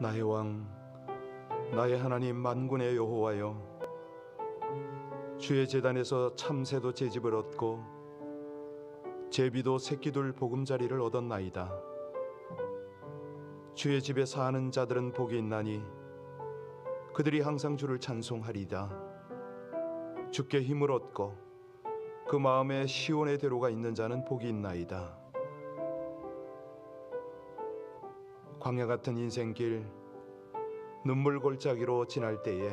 나의 왕, 나의 하나님 만군의 여호와여, 주의 제단에서 참새도 제집을 얻고 제비도 새끼둘 보금자리를 얻었나이다. 주의 집에 사는 자들은 복이 있나니 그들이 항상 주를 찬송하리다. 주께 힘을 얻고 그 마음에 시온의 대로가 있는 자는 복이 있나이다. 광야 같은 인생길 눈물 골짜기로 지날 때에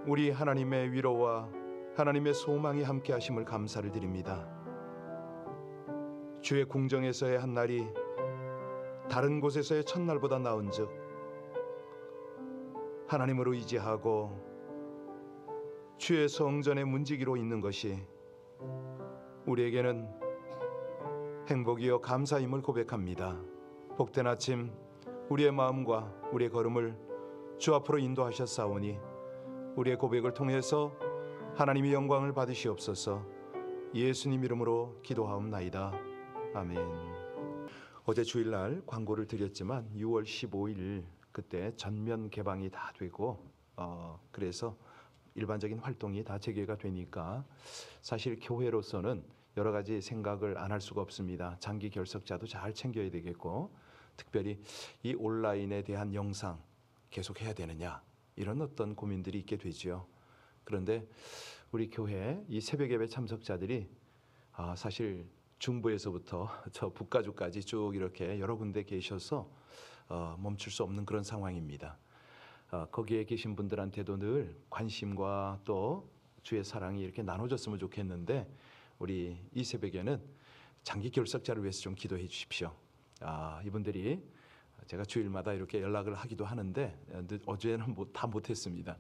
우리 하나님의 위로와 하나님의 소망이 함께 하심을 감사를 드립니다. 주의 궁정에서의 한 날이 다른 곳에서의 첫날보다 나은즉 하나님으로 의지하고 주의 성전의 문지기로 있는 것이 우리에게는 행복이요 감사임을 고백합니다. 복된 아침, 우리의 마음과 우리의 걸음을 주 앞으로 인도하셨사오니 우리의 고백을 통해서 하나님의 영광을 받으시옵소서. 예수님 이름으로 기도하옵나이다. 아멘. 어제 주일날 광고를 드렸지만 6월 15일 그때 전면 개방이 다 되고 그래서 일반적인 활동이 다 재개가 되니까 사실 교회로서는 여러 가지 생각을 안 할 수가 없습니다. 장기 결석자도 잘 챙겨야 되겠고, 특별히 이 온라인에 대한 영상 계속 해야 되느냐 이런 어떤 고민들이 있게 되지요. 그런데 우리 교회 이 새벽 예배 참석자들이 사실 중부에서부터 저 북가주까지 쭉 이렇게 여러 군데 계셔서 멈출 수 없는 그런 상황입니다. 거기에 계신 분들한테도 늘 관심과 또 주의 사랑이 이렇게 나눠졌으면 좋겠는데, 우리 이 새벽에는 장기 결석자를 위해서 좀 기도해 주십시오. 이분들이 제가 주일마다 이렇게 연락을 하기도 하는데 어제는 다 못했습니다.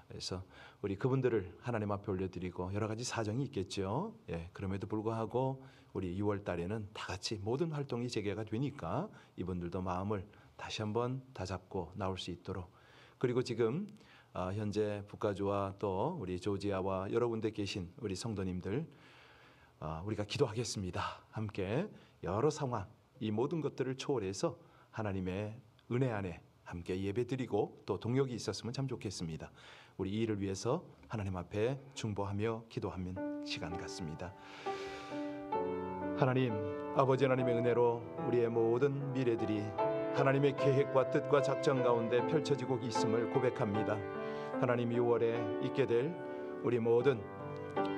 그래서 우리 그분들을 하나님 앞에 올려드리고, 여러 가지 사정이 있겠죠. 그럼에도 불구하고 우리 6월 달에는 다 같이 모든 활동이 재개가 되니까 이분들도 마음을 다시 한번 다잡고 나올 수 있도록, 그리고 지금 현재 북가주와 또 우리 조지아와 여러 군데 계신 우리 성도님들, 우리가 기도하겠습니다. 함께 여러 상황, 이 모든 것들을 초월해서 하나님의 은혜 안에 함께 예배드리고 또 동역이 있었으면 참 좋겠습니다. 우리 이 일을 위해서 하나님 앞에 중보하며 기도하는 시간 같습니다. 하나님, 아버지 하나님의 은혜로 우리의 모든 미래들이 하나님의 계획과 뜻과 작전 가운데 펼쳐지고 있음을 고백합니다. 하나님, 6월에 있게 될 우리 모든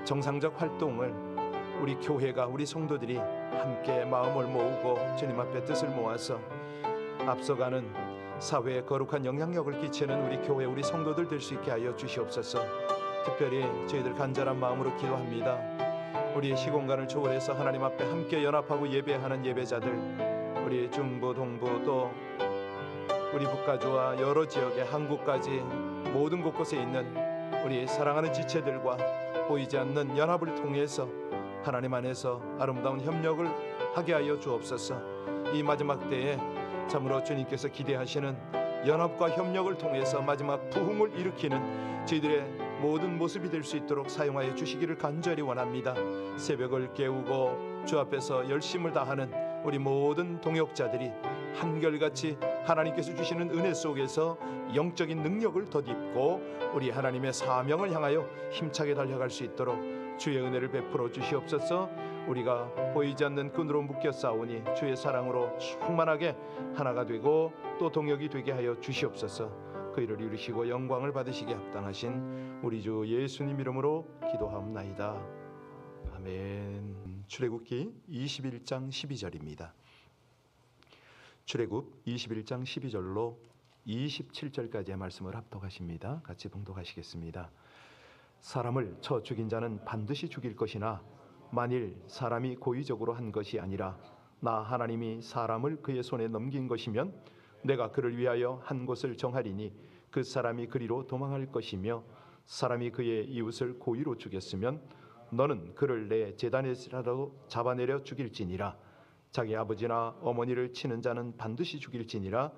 정상적 활동을 우리 교회가, 우리 성도들이 함께 마음을 모으고 주님 앞에 뜻을 모아서 앞서가는 사회에 거룩한 영향력을 끼치는 우리 교회, 우리 성도들 될 수 있게 하여 주시옵소서. 특별히 저희들 간절한 마음으로 기도합니다. 우리 시공간을 초월해서 하나님 앞에 함께 연합하고 예배하는 예배자들, 우리 중부, 동부, 또 우리 북가주와 여러 지역의 한국까지 모든 곳곳에 있는 우리 사랑하는 지체들과 보이지 않는 연합을 통해서 하나님 안에서 아름다운 협력을 하게 하여 주옵소서. 이 마지막 때에 참으로 주님께서 기대하시는 연합과 협력을 통해서 마지막 부흥을 일으키는 저희들의 모든 모습이 될 수 있도록 사용하여 주시기를 간절히 원합니다. 새벽을 깨우고 주 앞에서 열심을 다하는 우리 모든 동역자들이 한결같이 하나님께서 주시는 은혜 속에서 영적인 능력을 덧입고 우리 하나님의 사명을 향하여 힘차게 달려갈 수 있도록 주의 은혜를 베풀어 주시옵소서. 우리가 보이지 않는 끈으로 묶여 싸우니 주의 사랑으로 충만하게 하나가 되고 또 동역이 되게 하여 주시옵소서. 그 일을 이루시고 영광을 받으시게 합당하신 우리 주 예수님 이름으로 기도하옵나이다. 아멘. 출애굽기 21장 12절입니다. 출애굽 21장 12절로 27절까지의 말씀을 합독하십니다. 같이 봉독하시겠습니다. 사람을 쳐 죽인 자는 반드시 죽일 것이나 만일 사람이 고의적으로 한 것이 아니라 나 하나님이 사람을 그의 손에 넘긴 것이면 내가 그를 위하여 한 곳을 정하리니 그 사람이 그리로 도망할 것이며, 사람이 그의 이웃을 고의로 죽였으면 너는 그를 내 제단에서라도 잡아내려 죽일지니라. 자기 아버지나 어머니를 치는 자는 반드시 죽일지니라.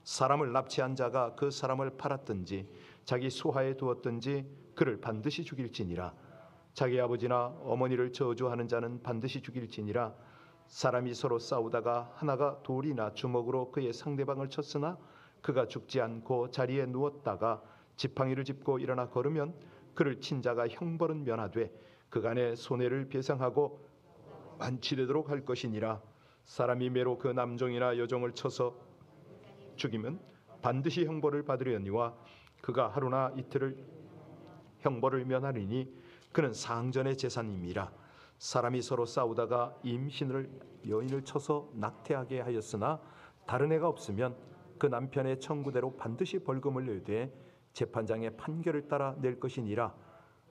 사람을 납치한 자가 그 사람을 팔았든지 자기 수하에 두었든지 그를 반드시 죽일지니라. 자기 아버지나 어머니를 저주하는 자는 반드시 죽일지니라. 사람이 서로 싸우다가 하나가 돌이나 주먹으로 그의 상대방을 쳤으나 그가 죽지 않고 자리에 누웠다가 지팡이를 짚고 일어나 걸으면 그를 친 자가 형벌은 면하되 그간의 손해를 배상하고 완치되도록 할 것이니라. 사람이 매로 그 남종이나 여종을 쳐서 죽이면 반드시 형벌을 받으려니와 그가 하루나 이틀을 형벌을 면하리니 그는 상전의 재산임이라. 사람이 서로 싸우다가 임신을 여인을 쳐서 낙태하게 하였으나 다른 애가 없으면 그 남편의 청구대로 반드시 벌금을 내되 재판장의 판결을 따라 낼 것이니라.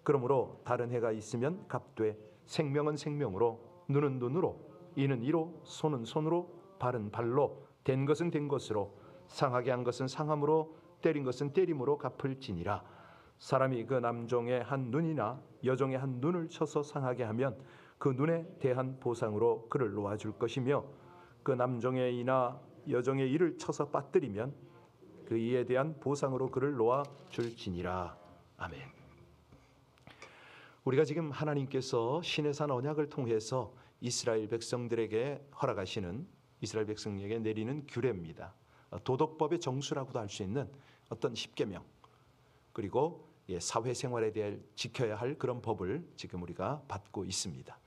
그러므로 다른 해가 있으면 갚되 생명은 생명으로 눈은 눈으로 이는 이로 손은 손으로 발은 발로 된 것은 된 것으로 상하게 한 것은 상함으로 때린 것은 때림으로 갚을지니라. 사람이 그 남종의 한 눈이나 여종의 한 눈을 쳐서 상하게 하면 그 눈에 대한 보상으로 그를 놓아줄 것이며 그 남종의 이나 여종의 이를 쳐서 빠뜨리면 그 이에 대한 보상으로 그를 놓아줄지니라. 아멘. 우리가 지금 하나님께서 시내산 언약을 통해서 이스라엘 백성들에게 허락하시는, 이스라엘 백성에게 내리는 규례입니다. 도덕법의 정수라고도 할 수 있는 어떤 십계명, 그리고 사회생활에 대해 지켜야 할 그런 법을 지금 우리가 받고 있습니다.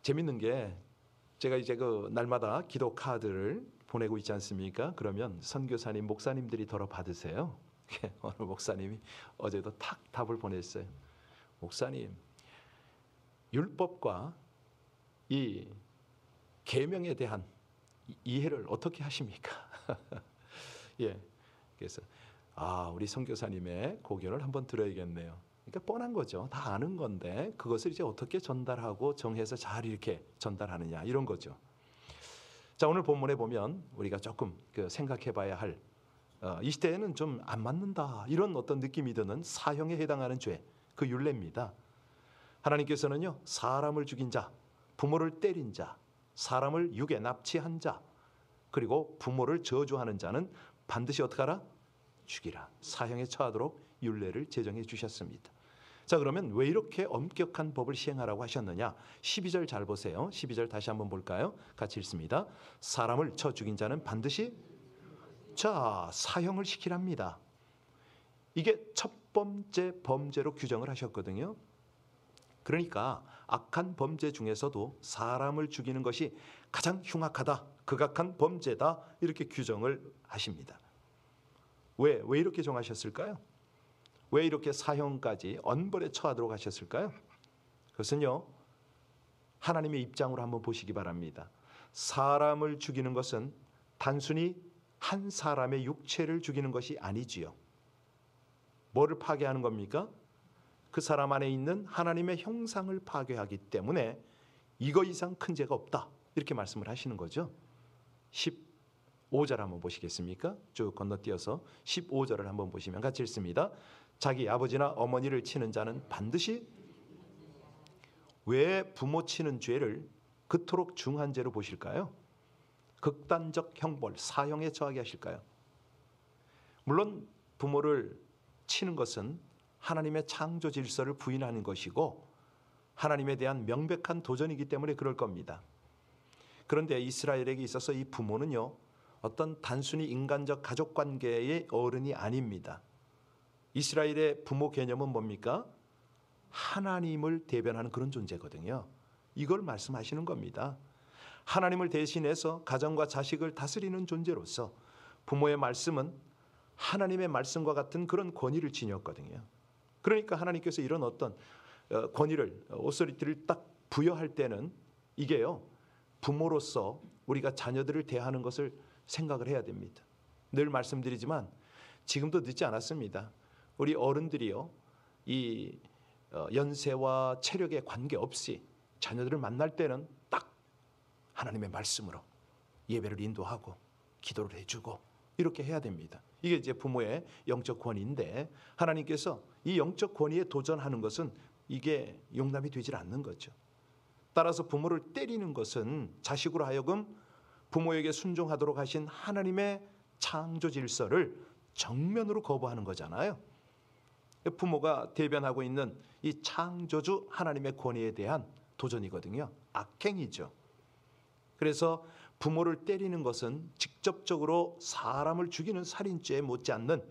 재밌는 게 제가 이제 날마다 기도 카드를 보내고 있지 않습니까? 그러면 선교사님, 목사님들이 덜어 받으세요. 어느 목사님이 어제도 탁 답을 보냈어요. 목사님, 율법과 이 계명에 대한 이해를 어떻게 하십니까? 예, 그래서 우리 선교사님의 고견을 한번 들어야겠네요. 그러니까 뻔한 거죠. 다 아는 건데 그것을 이제 어떻게 전달하고 정해서 잘 이렇게 전달하느냐, 이런 거죠. 자, 오늘 본문에 보면 우리가 조금 생각해봐야 할, 이 시대에는 좀 안 맞는다 이런 어떤 느낌이 드는 사형에 해당하는 죄, 그 율례입니다. 하나님께서는요, 사람을 죽인 자, 부모를 때린 자, 사람을 육에 납치한 자, 그리고 부모를 저주하는 자는 반드시 어떻게 하라? 죽이라. 사형에 처하도록 율례를 제정해 주셨습니다. 자, 그러면 왜 이렇게 엄격한 법을 시행하라고 하셨느냐? 12절 잘 보세요. 12절 다시 한번 볼까요? 같이 읽습니다. 사람을 쳐 죽인 자는 반드시 사형을 시키랍니다. 이게 첫 번째 범죄로 규정을 하셨거든요. 그러니까 악한 범죄 중에서도 사람을 죽이는 것이 가장 흉악하다, 극악한 범죄다, 이렇게 규정을 하십니다. 왜 이렇게 정하셨을까요? 왜 이렇게 사형까지 언벌에 처하도록 하셨을까요? 그것은요, 하나님의 입장으로 한번 보시기 바랍니다. 사람을 죽이는 것은 단순히 한 사람의 육체를 죽이는 것이 아니지요. 뭐를 파괴하는 겁니까? 그 사람 안에 있는 하나님의 형상을 파괴하기 때문에 이거 이상 큰 죄가 없다, 이렇게 말씀을 하시는 거죠. 15절 한번 보시겠습니까? 쭉 건너뛰어서 15절을 한번 보시면 같이 읽습니다. 자기 아버지나 어머니를 치는 자는 반드시, 왜 부모 치는 죄를 그토록 중한 죄로 보실까요? 극단적 형벌, 사형에 처하게 하실까요? 물론 부모를 치는 것은 하나님의 창조 질서를 부인하는 것이고 하나님에 대한 명백한 도전이기 때문에 그럴 겁니다. 그런데 이스라엘에게 있어서 이 부모는요, 어떤 단순히 인간적 가족관계의 어른이 아닙니다. 이스라엘의 부모 개념은 뭡니까? 하나님을 대변하는 그런 존재거든요. 이걸 말씀하시는 겁니다. 하나님을 대신해서 가정과 자식을 다스리는 존재로서 부모의 말씀은 하나님의 말씀과 같은 그런 권위를 지녔거든요. 그러니까 하나님께서 이런 어떤 권위를, 오소리티를 딱 부여할 때는 이게요, 부모로서 우리가 자녀들을 대하는 것을 생각을 해야 됩니다. 늘 말씀드리지만 지금도 늦지 않았습니다. 우리 어른들이요, 이 연세와 체력에 관계없이 자녀들을 만날 때는 딱 하나님의 말씀으로 예배를 인도하고 기도를 해주고 이렇게 해야 됩니다. 이게 이제 부모의 영적 권위인데 하나님께서 이 영적 권위에 도전하는 것은 이게 용납이 되질 않는 거죠. 따라서 부모를 때리는 것은 자식으로 하여금 부모에게 순종하도록 하신 하나님의 창조 질서를 정면으로 거부하는 거잖아요. 부모가 대변하고 있는 이 창조주 하나님의 권위에 대한 도전이거든요. 악행이죠. 그래서 부모를 때리는 것은 직접적으로 사람을 죽이는 살인죄에 못지않는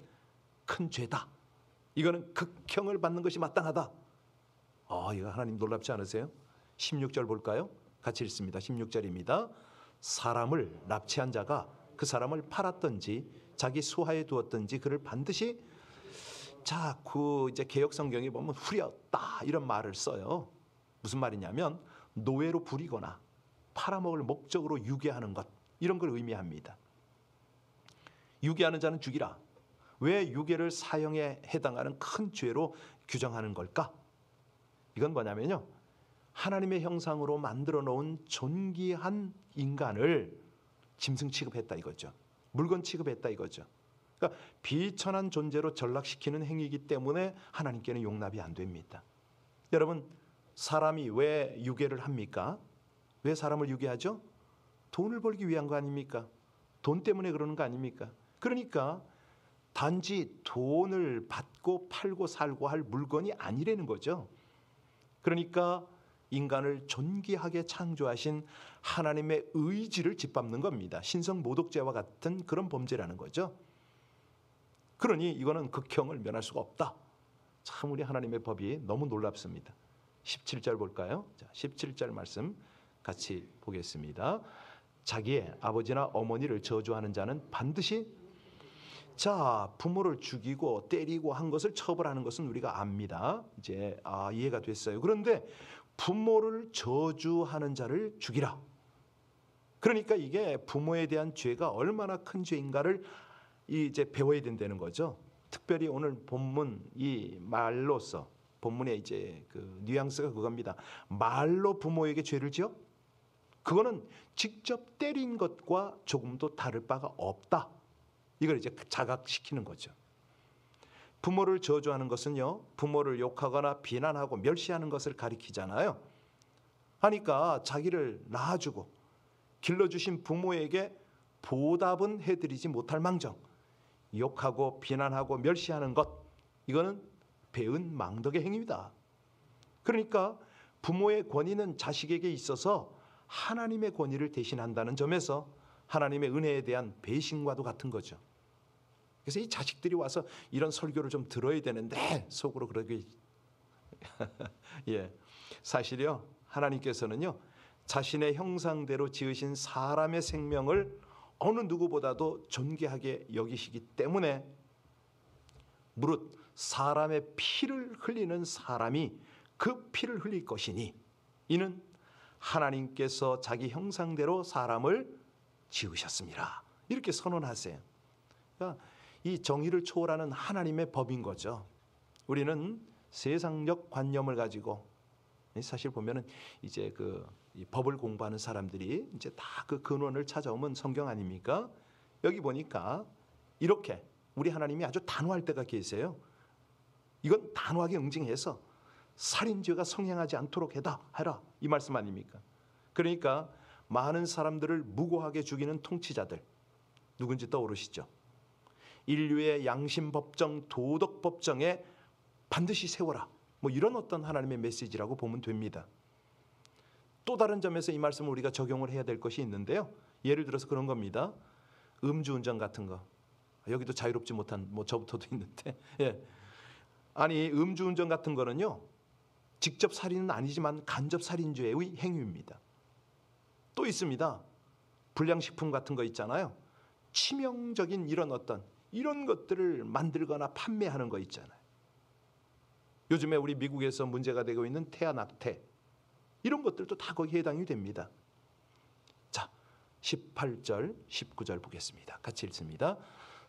큰 죄다. 이거는 극형을 받는 것이 마땅하다. 이거 하나님 놀랍지 않으세요? 16절 볼까요? 같이 읽습니다. 16절입니다. 사람을 납치한 자가 그 사람을 팔았든지 자기 수하에 두었든지 그를 반드시 이제 개역 성경에 보면 후렸다 이런 말을 써요. 무슨 말이냐면 노예로 부리거나 팔아먹을 목적으로 유괴하는 것, 이런 걸 의미합니다. 유괴하는 자는 죽이라. 왜 유괴를 사형에 해당하는 큰 죄로 규정하는 걸까? 이건 뭐냐면요, 하나님의 형상으로 만들어 놓은 존귀한 인간을 짐승 취급했다 이거죠. 물건 취급했다 이거죠. 그러니까 비천한 존재로 전락시키는 행위이기 때문에 하나님께는 용납이 안 됩니다. 여러분, 사람이 왜 유괴를 합니까? 왜 사람을 유괴하죠? 돈을 벌기 위한 거 아닙니까? 돈 때문에 그러는 거 아닙니까? 그러니까 단지 돈을 받고 팔고 살고 할 물건이 아니라는 거죠. 그러니까 인간을 존귀하게 창조하신 하나님의 의지를 짓밟는 겁니다. 신성 모독죄와 같은 그런 범죄라는 거죠. 그러니 이거는 극형을 면할 수가 없다. 참 우리 하나님의 법이 너무 놀랍습니다. 17절 볼까요? 자, 17절 말씀 같이 보겠습니다. 자기의 아버지나 어머니를 저주하는 자는 반드시, 부모를 죽이고 때리고 한 것을 처벌하는 것은 우리가 압니다. 이제 이해가 됐어요. 그런데 부모를 저주하는 자를 죽이라. 그러니까 이게 부모에 대한 죄가 얼마나 큰 죄인가를 이제 배워야 된다는 거죠. 특별히 오늘 본문 이 말로써 본문의 이제 그 뉘앙스가 그겁니다. 말로 부모에게 죄를 지어? 그거는 직접 때린 것과 조금도 다를 바가 없다. 이걸 이제 자각시키는 거죠. 부모를 저주하는 것은요, 부모를 욕하거나 비난하고 멸시하는 것을 가리키잖아요. 하니까 자기를 낳아주고 길러주신 부모에게 보답은 해드리지 못할 망정, 욕하고 비난하고 멸시하는 것, 이거는 배은 망덕의 행위입니다. 그러니까 부모의 권위는 자식에게 있어서 하나님의 권위를 대신한다는 점에서 하나님의 은혜에 대한 배신과도 같은 거죠. 그래서 이 자식들이 와서 이런 설교를 좀 들어야 되는데 속으로 그러게 사실이요, 하나님께서는요 자신의 형상대로 지으신 사람의 생명을 어느 누구보다도 존귀하게 여기시기 때문에 무릇 사람의 피를 흘리는 사람이 그 피를 흘릴 것이니 이는 하나님께서 자기 형상대로 사람을 지으셨습니다. 이렇게 선언하세요. 그러니까 이 정의를 초월하는 하나님의 법인 거죠. 우리는 세상적 관념을 가지고, 사실 보면은 이제 이 법을 공부하는 사람들이 이제 다 그 근원을 찾아오면 성경 아닙니까? 여기 보니까 이렇게 우리 하나님이 아주 단호할 때가 계세요. 이건 단호하게 응징해서 살인죄가 성행하지 않도록 해라 이 말씀 아닙니까? 그러니까 많은 사람들을 무고하게 죽이는 통치자들 누군지 떠오르시죠? 인류의 양심 법정, 도덕 법정에 반드시 세워라. 뭐 이런 어떤 하나님의 메시지라고 보면 됩니다. 또 다른 점에서 이 말씀을 우리가 적용을 해야 될 것이 있는데요. 예를 들어서 그런 겁니다. 음주운전 같은 거. 여기도 자유롭지 못한 저부터도 있는데. 아니 음주운전 같은 거는요, 직접 살인은 아니지만 간접 살인죄의 행위입니다. 또 있습니다. 불량식품 같은 거 있잖아요. 치명적인 이런 것들을 만들거나 판매하는 거 있잖아요. 요즘에 우리 미국에서 문제가 되고 있는 태아 낙태, 이런 것들도 다 거기에 해당이 됩니다. 자, 18절, 19절 보겠습니다. 같이 읽습니다.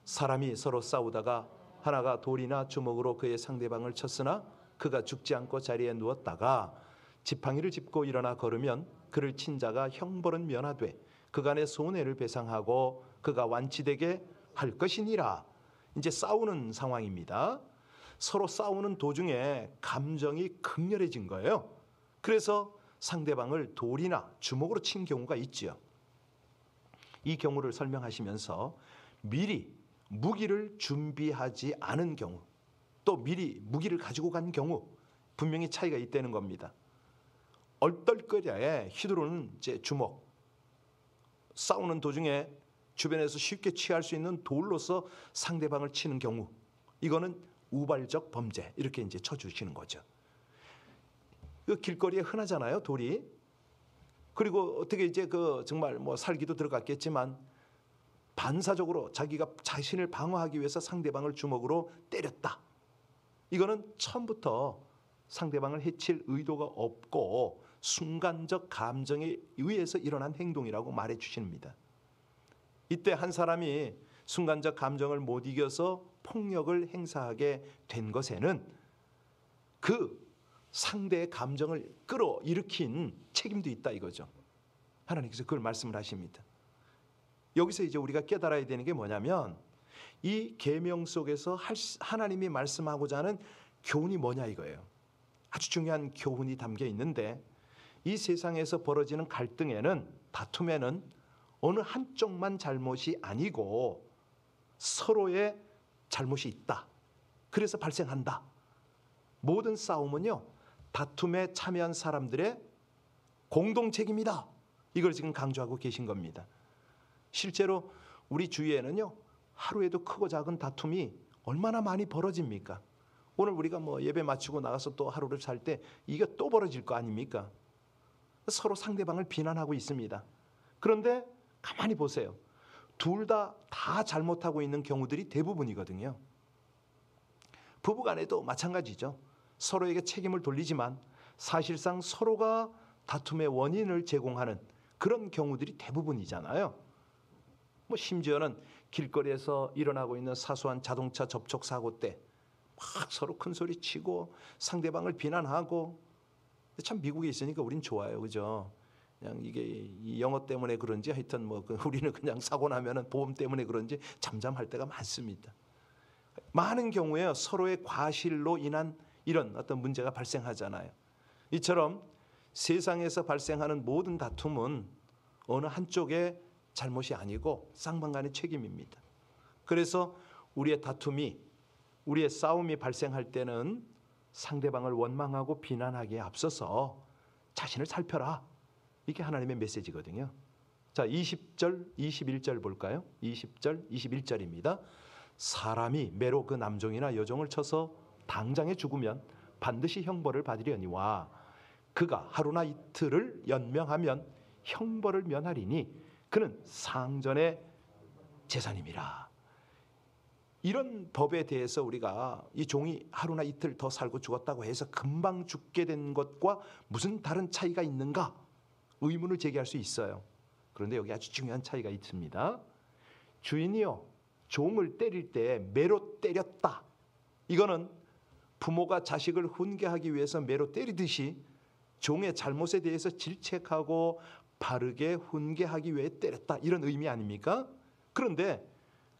사람이 서로 싸우다가 하나가 돌이나 주먹으로 그의 상대방을 쳤으나 그가 죽지 않고 자리에 누웠다가 지팡이를 짚고 일어나 걸으면 그를 친 자가 형벌은 면하되 그간의 손해를 배상하고 그가 완치되게 할 것이니라. 이제 싸우는 상황입니다. 서로 싸우는 도중에 감정이 극렬해진 거예요. 그래서 상대방을 돌이나 주먹으로 친 경우가 있지요. 이 경우를 설명하시면서 미리 무기를 준비하지 않은 경우, 또 미리 무기를 가지고 간 경우 분명히 차이가 있다는 겁니다. 얼떨결에 휘두르는 이제 주먹, 싸우는 도중에 주변에서 쉽게 취할 수 있는 돌로서 상대방을 치는 경우, 이거는 우발적 범죄, 이렇게 이제 쳐주시는 거죠. 그 길거리에 흔하잖아요, 돌이. 그리고 어떻게 이제 그 정말 뭐 살기도 들어갔겠지만 반사적으로 자기가 자신을 방어하기 위해서 상대방을 주먹으로 때렸다. 이거는 처음부터 상대방을 해칠 의도가 없고 순간적 감정에 의해서 일어난 행동이라고 말해 주십니다. 이때 한 사람이 순간적 감정을 못 이겨서 폭력을 행사하게 된 것에는 그 상대의 감정을 끌어일으킨 책임도 있다 이거죠. 하나님께서 그걸 말씀을 하십니다. 여기서 이제 우리가 깨달아야 되는 게 뭐냐면 이 계명 속에서 하나님이 말씀하고자 하는 교훈이 뭐냐 이거예요. 아주 중요한 교훈이 담겨 있는데 이 세상에서 벌어지는 갈등에는, 다툼에는 어느 한쪽만 잘못이 아니고 서로의 잘못이 있다. 그래서 발생한다. 모든 싸움은요, 다툼에 참여한 사람들의 공동 책임이다. 이걸 지금 강조하고 계신 겁니다. 실제로 우리 주위에는요, 하루에도 크고 작은 다툼이 얼마나 많이 벌어집니까? 오늘 우리가 뭐 예배 마치고 나가서 또 하루를 살 때 이게 또 벌어질 거 아닙니까? 서로 상대방을 비난하고 있습니다. 그런데 가만히 보세요. 둘 다 잘못하고 있는 경우들이 대부분이거든요. 부부간에도 마찬가지죠. 서로에게 책임을 돌리지만 사실상 서로가 다툼의 원인을 제공하는 그런 경우들이 대부분이잖아요. 뭐 심지어는 길거리에서 일어나고 있는 사소한 자동차 접촉 사고 때 막 서로 큰 소리 치고 상대방을 비난하고. 참 미국에 있으니까 우린 좋아요, 그죠? 그냥 이게 이 영어 때문에 그런지 하여튼 뭐 우리는 그냥 사고 나면은 보험 때문에 그런지 잠잠할 때가 많습니다. 많은 경우에 서로의 과실로 인한 이런 어떤 문제가 발생하잖아요. 이처럼 세상에서 발생하는 모든 다툼은 어느 한쪽의 잘못이 아니고 쌍방간의 책임입니다. 그래서 우리의 다툼이, 우리의 싸움이 발생할 때는 상대방을 원망하고 비난하기에 앞서서 자신을 살펴라. 이게 하나님의 메시지거든요. 자, 20절, 21절 볼까요? 20절, 21절입니다. 사람이 매로 그 남종이나 여종을 쳐서 당장에 죽으면 반드시 형벌을 받으려니와 그가 하루나 이틀을 연명하면 형벌을 면하리니 그는 상전의 재산임이라. 이런 법에 대해서 우리가 이 종이 하루나 이틀 더 살고 죽었다고 해서 금방 죽게 된 것과 무슨 다른 차이가 있는가? 의문을 제기할 수 있어요. 그런데 여기 아주 중요한 차이가 있습니다. 주인이요, 종을 때릴 때 매로 때렸다. 이거는 부모가 자식을 훈계하기 위해서 매로 때리듯이 종의 잘못에 대해서 질책하고 바르게 훈계하기 위해 때렸다. 이런 의미 아닙니까? 그런데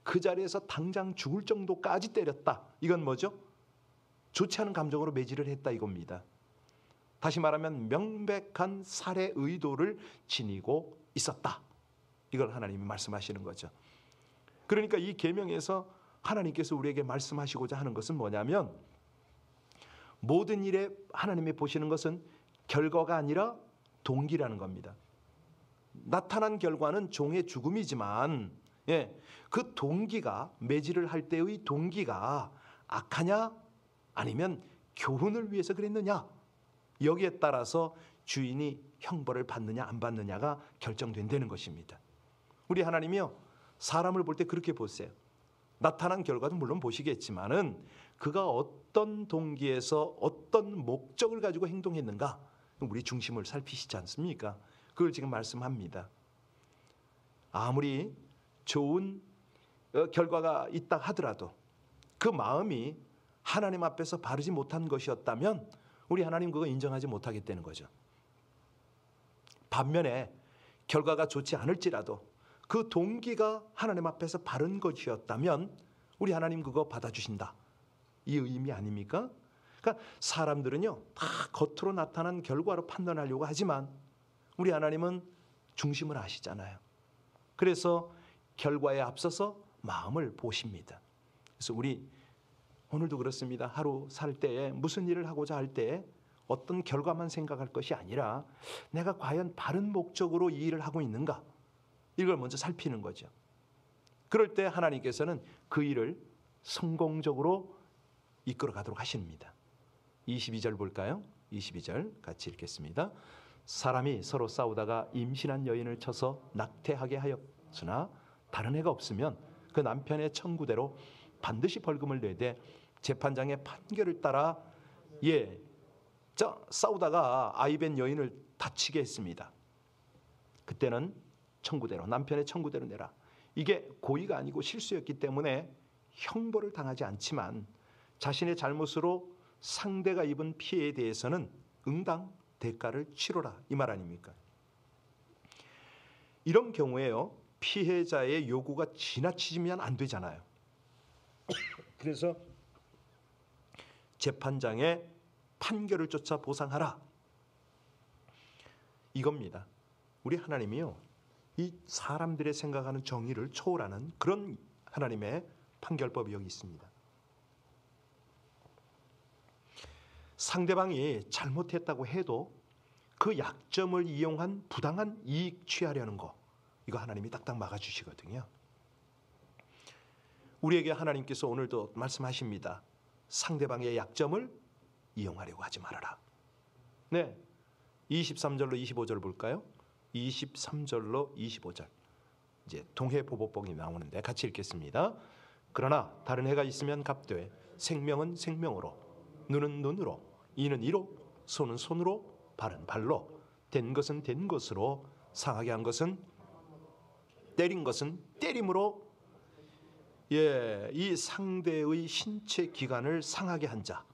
그 자리에서 당장 죽을 정도까지 때렸다. 이건 뭐죠? 좋지 않은 감정으로 매질을 했다 이겁니다. 다시 말하면 명백한 살해 의도를 지니고 있었다. 이걸 하나님이 말씀하시는 거죠. 그러니까 이 계명에서 하나님께서 우리에게 말씀하시고자 하는 것은 뭐냐면 모든 일에 하나님이 보시는 것은 결과가 아니라 동기라는 겁니다. 나타난 결과는 종의 죽음이지만 그 동기가, 매질을 할 때의 동기가 악하냐 아니면 교훈을 위해서 그랬느냐, 여기에 따라서 주인이 형벌을 받느냐 안 받느냐가 결정된다는 것입니다. 우리 하나님이요, 사람을 볼 때 그렇게 보세요. 나타난 결과도 물론 보시겠지만은 그가 어떤 동기에서 어떤 목적을 가지고 행동했는가, 우리 중심을 살피시지 않습니까? 그걸 지금 말씀합니다. 아무리 좋은 결과가 있다 하더라도 그 마음이 하나님 앞에서 바르지 못한 것이었다면 우리 하나님 그거 인정하지 못하겠다는 거죠. 반면에 결과가 좋지 않을지라도 그 동기가 하나님 앞에서 바른 것이었다면 우리 하나님 그거 받아주신다. 이 의미 아닙니까? 그러니까 사람들은요, 다 겉으로 나타난 결과로 판단하려고 하지만 우리 하나님은 중심을 아시잖아요. 그래서 결과에 앞서서 마음을 보십니다. 그래서 우리 오늘도 그렇습니다. 하루 살 때에 무슨 일을 하고자 할 때에 어떤 결과만 생각할 것이 아니라 내가 과연 바른 목적으로 이 일을 하고 있는가, 이걸 먼저 살피는 거죠. 그럴 때 하나님께서는 그 일을 성공적으로 이끌어 가도록 하십니다. 22절 볼까요? 22절 같이 읽겠습니다. 사람이 서로 싸우다가 임신한 여인을 쳐서 낙태하게 하였으나 다른 해가 없으면 그 남편의 청구대로 반드시 벌금을 내되 재판장의 판결을 따라 싸우다가 아이벤 여인을 다치게 했습니다. 그때는 청구대로, 남편의 청구대로 내라. 이게 고의가 아니고 실수였기 때문에 형벌을 당하지 않지만 자신의 잘못으로 상대가 입은 피해에 대해서는 응당 대가를 치러라, 이 말 아닙니까? 이런 경우에요, 피해자의 요구가 지나치면 안 되잖아요. 그래서 재판장의 판결을 쫓아 보상하라, 이겁니다. 우리 하나님이요, 이 사람들의 생각하는 정의를 초월하는 그런 하나님의 판결법이 여기 있습니다. 상대방이 잘못했다고 해도 그 약점을 이용한 부당한 이익 취하려는 거, 이거 하나님이 딱딱 막아주시거든요. 우리에게 하나님께서 오늘도 말씀하십니다. 상대방의 약점을 이용하려고 하지 말아라. 네, 23절로 25절 볼까요? 23절로 25절, 이제 동해보복법이 나오는데 같이 읽겠습니다. 그러나 다른 해가 있으면 갚되 생명은 생명으로, 눈은 눈으로, 이는 이로, 손은 손으로, 발은 발로, 된 것은 된 것으로, 상하게 한 것은, 때린 것은 때림으로, 이 상대의 신체 기관을 상하게 한 자,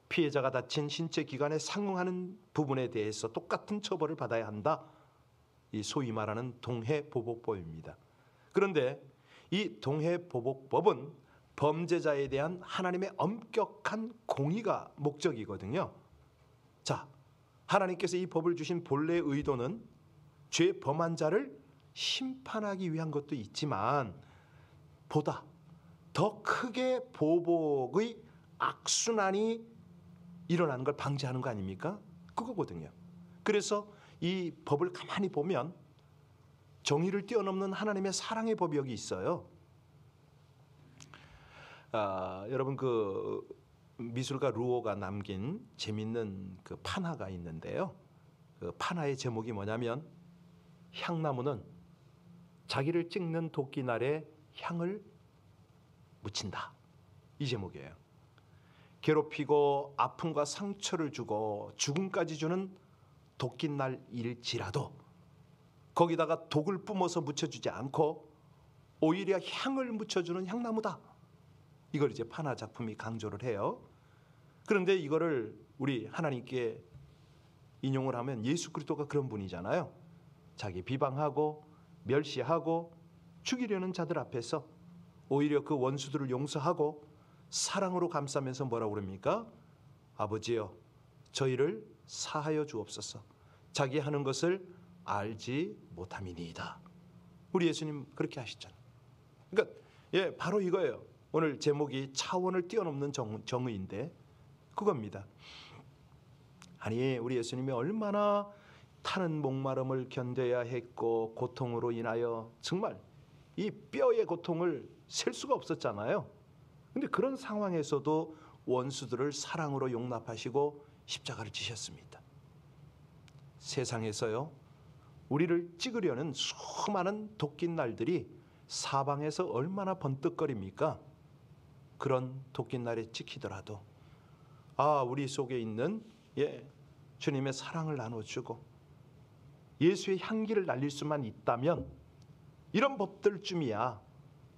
피해자가 다친 신체 기관에 상응하는 부분에 대해서 똑같은 처벌을 받아야 한다. 이 소위 말하는 동해보복법입니다. 그런데 이 동해보복법은 범죄자에 대한 하나님의 엄격한 공의가 목적이거든요. 자, 하나님께서 이 법을 주신 본래의 의도는 죄 범한 자를 심판하기 위한 것도 있지만 보다 더 크게 보복의 악순환이 일어나는 걸 방지하는 거 아닙니까? 그거거든요. 그래서 이 법을 가만히 보면 정의를 뛰어넘는 하나님의 사랑의 법이 여기 있어요. 여러분, 그 미술가 루오가 남긴 재밌는 그 판화가 있는데요. 그 판화의 제목이 뭐냐면 향나무는 자기를 찍는 도끼날에 향을 묻힌다, 이 제목이에요. 괴롭히고 아픔과 상처를 주고 죽음까지 주는 도끼날일지라도 거기다가 독을 뿜어서 묻혀주지 않고 오히려 향을 묻혀주는 향나무다, 이걸 이제 판화 작품이 강조를 해요. 그런데 이거를 우리 하나님께 인용을 하면 예수 그리스도가 그런 분이잖아요. 자기 비방하고 멸시하고 죽이려는 자들 앞에서 오히려 그 원수들을 용서하고 사랑으로 감싸면서 뭐라고 그럽니까? 아버지여, 저희를 사하여 주옵소서. 자기 하는 것을 알지 못함이니이다. 우리 예수님 그렇게 하시잖아요. 그러니까 바로 이거예요. 오늘 제목이 차원을 뛰어넘는 정의인데 그겁니다. 아니, 우리 예수님이 얼마나 타는 목마름을 견뎌야 했고 고통으로 인하여 정말 이 뼈의 고통을 셀 수가 없었잖아요. 근데 그런 상황에서도 원수들을 사랑으로 용납하시고 십자가를 지셨습니다. 세상에서요, 우리를 찍으려는 수많은 도끼날들이 사방에서 얼마나 번뜩거립니까? 그런 도끼날에 찍히더라도 우리 속에 있는 주님의 사랑을 나눠주고 예수의 향기를 날릴 수만 있다면 이런 법들쯤이야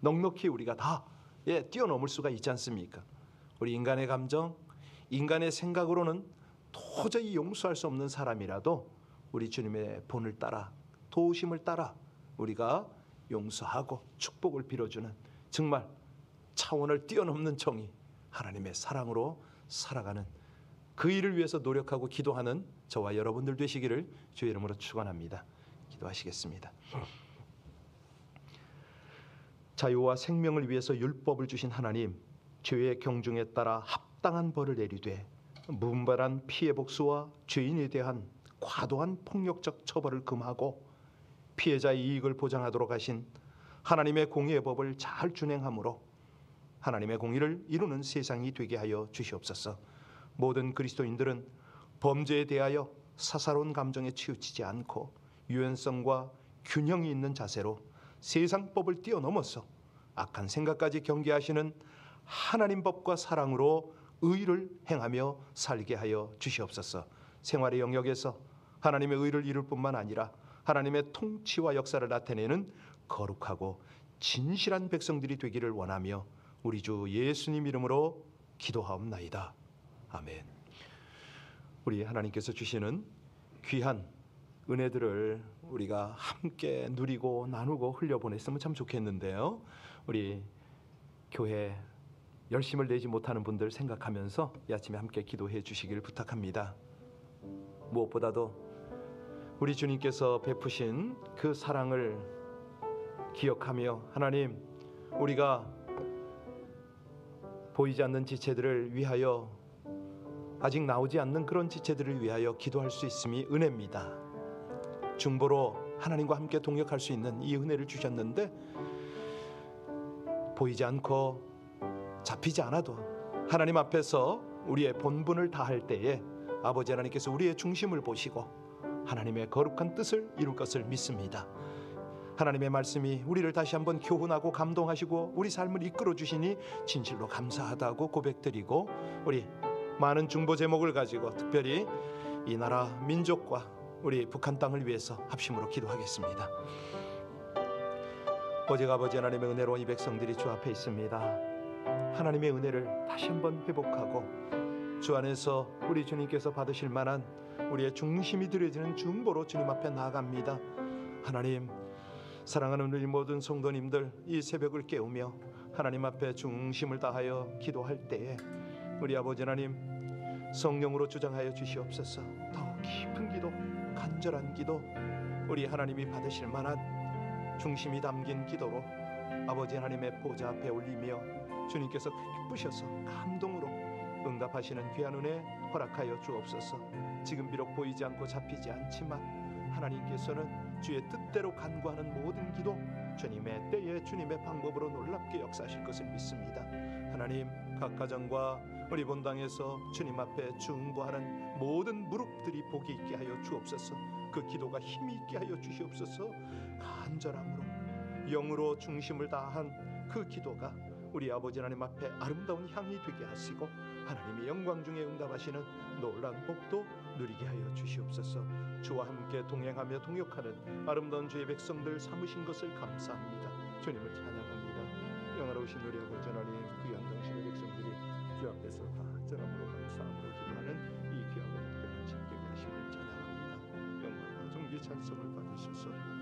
넉넉히 우리가 다 뛰어넘을 수가 있지 않습니까? 우리 인간의 감정, 인간의 생각으로는 도저히 용서할 수 없는 사람이라도 우리 주님의 본을 따라, 도우심을 따라 우리가 용서하고 축복을 빌어주는 정말 차원을 뛰어넘는 정의, 하나님의 사랑으로 살아가는 그 일을 위해서 노력하고 기도하는 저와 여러분들 되시기를 주의 이름으로 축원합니다. 기도하시겠습니다. 자유와 생명을 위해서 율법을 주신 하나님, 죄의 경중에 따라 합당한 벌을 내리되 무분별한 피해 복수와 죄인에 대한 과도한 폭력적 처벌을 금하고 피해자의 이익을 보장하도록 하신 하나님의 공의의 법을 잘 준행함으로 하나님의 공의를 이루는 세상이 되게 하여 주시옵소서. 모든 그리스도인들은 범죄에 대하여 사사로운 감정에 치우치지 않고 유연성과 균형이 있는 자세로 세상 법을 뛰어넘어서 악한 생각까지 경계하시는 하나님 법과 사랑으로 의를 행하며 살게 하여 주시옵소서. 생활의 영역에서 하나님의 의를 이룰 뿐만 아니라 하나님의 통치와 역사를 나타내는 거룩하고 진실한 백성들이 되기를 원하며 우리 주 예수님 이름으로 기도하옵나이다. 아멘. 우리 하나님께서 주시는 귀한 은혜들을 우리가 함께 누리고 나누고 흘려보냈으면 참 좋겠는데요. 우리 교회 열심을 내지 못하는 분들 생각하면서 이 아침에 함께 기도해 주시길 부탁합니다. 무엇보다도 우리 주님께서 베푸신 그 사랑을 기억하며 하나님, 우리가 보이지 않는 지체들을 위하여, 아직 나오지 않는 그런 지체들을 위하여 기도할 수 있음이 은혜입니다. 중보로 하나님과 함께 동역할 수 있는 이 은혜를 주셨는데, 보이지 않고 잡히지 않아도 하나님 앞에서 우리의 본분을 다할 때에 아버지 하나님께서 우리의 중심을 보시고 하나님의 거룩한 뜻을 이룰 것을 믿습니다. 하나님의 말씀이 우리를 다시 한번 교훈하고 감동하시고 우리 삶을 이끌어 주시니 진실로 감사하다고 고백드리고, 우리 많은 중보 제목을 가지고 특별히 이 나라 민족과 우리 북한 땅을 위해서 합심으로 기도하겠습니다. 오직 아버지 하나님의 은혜로 이 백성들이 주 앞에 있습니다. 하나님의 은혜를 다시 한번 회복하고 주 안에서 우리 주님께서 받으실 만한 우리의 중심이 들여지는 중보로 주님 앞에 나아갑니다. 하나님, 사랑하는 우리 모든 성도님들, 이 새벽을 깨우며 하나님 앞에 중심을 다하여 기도할 때에 우리 아버지 하나님 성령으로 주장하여 주시옵소서. 더욱 깊은 기도, 간절한 기도, 우리 하나님이 받으실 만한 중심이 담긴 기도로 아버지 하나님의 보좌 앞에 올리며 주님께서 기쁘셔서 감동으로 응답하시는 귀한 은혜 허락하여 주옵소서. 지금 비록 보이지 않고 잡히지 않지만 하나님께서는 주의 뜻대로 간구하는 모든 기도 주님의 때에 주님의 방법으로 놀랍게 역사하실 것을 믿습니다. 하나님, 각 가정과 우리 본당에서 주님 앞에 중보하는 모든 무릎들이 복이 있게 하여 주옵소서. 그 기도가 힘이 있게 하여 주시옵소서. 간절함으로 영으로 중심을 다한 그 기도가 우리 아버지 하나님 앞에 아름다운 향이 되게 하시고 하나님의 영광 중에 응답하시는 놀라운 복도 누리게 하여 주시옵소서. 주와 함께 동행하며 동역하는 아름다운 주의 백성들 삼으신 것을 감사합니다. 주님을 찬양합니다. 영화로우신 우리 아버지 하나님, 귀한 당신의 백성들이 주 앞에서 다 전함으로 감사함으로 기도하는 이 귀하고 특별한 집되게 하심을 찬양합니다. 영광과 존귀 찬송을 받으셔서